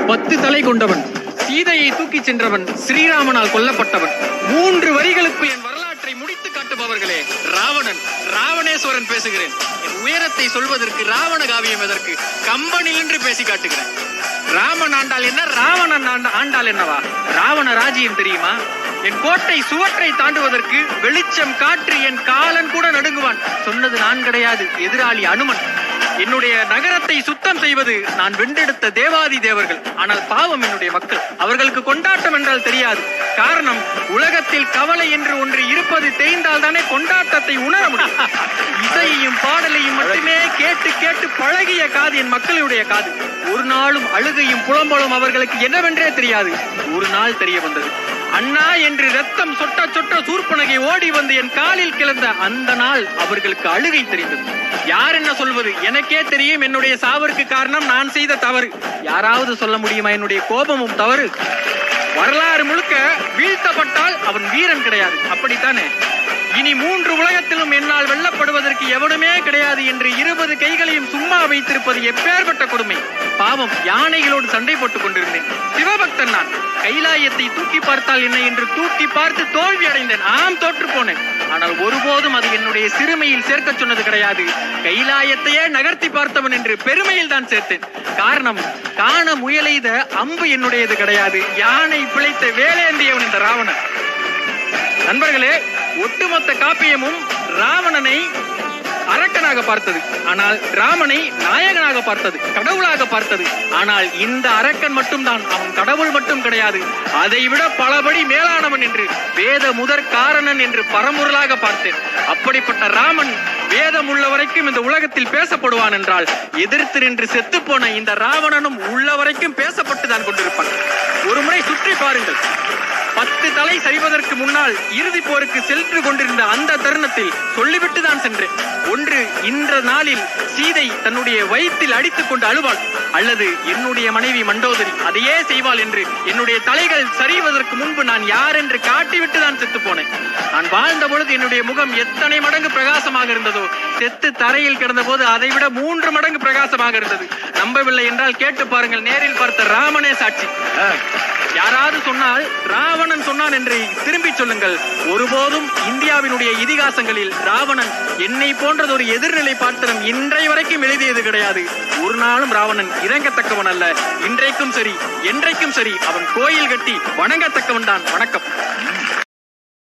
10 தலை கொண்டவன், சீதையை தூக்கி சென்றவன், ஸ்ரீராமனால் கொல்லப்பட்டவன். 3 வரிகளுக்குள் என் வரலாற்றை முடித்து காட்டுபவர்களே ராவணன், ராவணேஸ்வரன் பேசுகிறேன். என் உயரத்தை சொல்வதற்கு ராவண காவியம் எதற்கு? கம்பனில் என்று பேசி காட்டுகிறேன். ராமன் ஆண்டால் என்ன, ராவணன் ஆண்டால் என்னவா? ராவண ராஜ்யம் தெரியுமா? என் கோட்டை சுவற்றை தாண்டுவதற்கு வெளிச்சம் காற்று என் காலன் கூட நடுங்குவான். சொன்னது நான் கிடையாது, எதிராளி அனுமன். என்னுடைய நகரத்தை சுத்தம் செய்வது நான் வென்றெடுத்த தேவாதி தேவர்கள். ஆனால் பாவம் என்னுடைய மக்கள். அவர்களுக்கு கொண்டாட்டம் என்றால் தெரியாது. காரணம், உலகத்தில் கவலை என்று ஒன்று இருப்பது தெரிந்தால் தானே கொண்டாட்டத்தை உணர முடியும். இசையையும் பாடலையும் மட்டுமே கேட்டு கேட்டு பழகிய காது என் மக்களுடைய காது. ஒரு நாளும் அழுகையும் புலம்பலும் அவர்களுக்கு என்னவென்றே தெரியாது. ஒரு நாள் தெரிய வந்தது. அண்ணா என்று ரத்தம் சொட்ட சொட்ட சூர்பனகை ஓடி வந்து என் காலில் கிளந்த அந்த நாள் அவர்களுக்கு அழுகை தெரிந்தது. யார் என்ன சொல்வது? எனக்கே தெரியும் என்னுடைய சாவிற்கு காரணம் நான் செய்த தவறு. யாராவது சொல்ல முடியுமா என்னுடைய கோபமும் தவறு? வரலாறு முழுக்க வீழ்த்தப்பட்டால் அவன் வீரன் கிடையாது, அப்படித்தானே? இனி 3 உலகத்திலும் என்னால் வெல்லப்படுவதற்கு எவனுமே கிடையாது என்று 20 கைகளையும் சும்மா வைத்திருப்பது எப்பேற்பட்ட கொடுமை. பாவம், யானைகளோடு சண்டை போட்டுக் கொண்டிருந்தேன். சிவபக்தன் நான். கைலாயத்தை தூக்கி பார்த்தால் என்ன என்று தூக்கி பார்த்து தோல்வி அடைந்தேன். ஆம், தோற்று போனேன். ஆனால் ஒருபோதும் அது என்னுடைய சிறுமையில் சேர்க்க சொன்னது கிடையாது. கைலாயத்தையே நகர்த்தி பார்த்தவன் என்று பெருமையில் தான் சேர்த்தேன். காரணம், காண முயலெய்த அம்பு என்னுடையது கிடையாது. யானை பிழைத்த வேலேந்தியவன் இந்த ராவணன். நண்பர்களே, ஒட்டுமொத்த காப்பியமும் ராவணனை அரக்கனாக பார்த்தது. ஆனால் ராமனை நாயகனாக பார்த்தது, கடவுளாக பார்த்தது. ஆனால் இந்த அரக்கன் மட்டும்தான், அவன் கடவுள் மட்டும் கிடையாது, அதை விட பலபடி மேலானவன் என்று வேத முதற் காரணன் என்று பரம்பொருளாக பார்த்தேன். அப்படிப்பட்ட ராமன் வேதம் உள்ள வரைக்கும் இந்த உலகத்தில் பேசப்படுவான் என்றால், எதிர்த்து நின்று செத்து போன இந்த ராவணனும் உள்ள வரைக்கும் பேசப்பட்டுதான் கொண்டிருப்பான். ஒரு முறை சுற்றி பாருங்கள். 10 தலை சரிவதற்கு முன்னால் இறுதி போருக்கு சென்று கொண்டிருந்த அந்த தருணத்தில் சொல்லிவிட்டு தான் சென்றேன். ஒன்று, இன்ற நாளில் சீதை தன்னுடைய வயிற்றில் அடித்துக் கொண்டு அழுவாள், அல்லது என்னுடைய மனைவி மண்டோதரி அதையே செய்வாள் என்று என்னுடைய தலைகள் சரிவதற்கு முன்பு நான் யார் என்று காட்டிவிட்டு தான் செத்து போனேன். நான் வாழ்ந்த பொழுது என்னுடைய முகம் எத்தனை மடங்கு பிரகாசமாக இருந்ததோ, செத்து தரையில் கிடந்த போது அதை விட 3 மடங்கு பிரகாசமாக இருந்தது. நம்பவில்லை என்றால் கேட்டு பாருங்கள், நேரில் பார்த்த ராமனே சாட்சி. யாராவது சொன்னால் ராவணன் சொன்னான் என்று திரும்பி சொல்லுங்கள். ஒருபோதும் இந்தியாவினுடைய இதிகாசங்களில் ராவணன் என்னை போன்றது ஒரு எதிர்நிலை பாத்திரம் இன்றைய வரைக்கும் எழுதியது கிடையாது. ஒரு நாளும் ராவணன் இறங்கத்தக்கவன் அல்ல. இன்றைக்கும் சரி, என்றைக்கும் சரி, அவன் கோயில் கட்டி வணங்கத்தக்கவன் தான். வணக்கம்.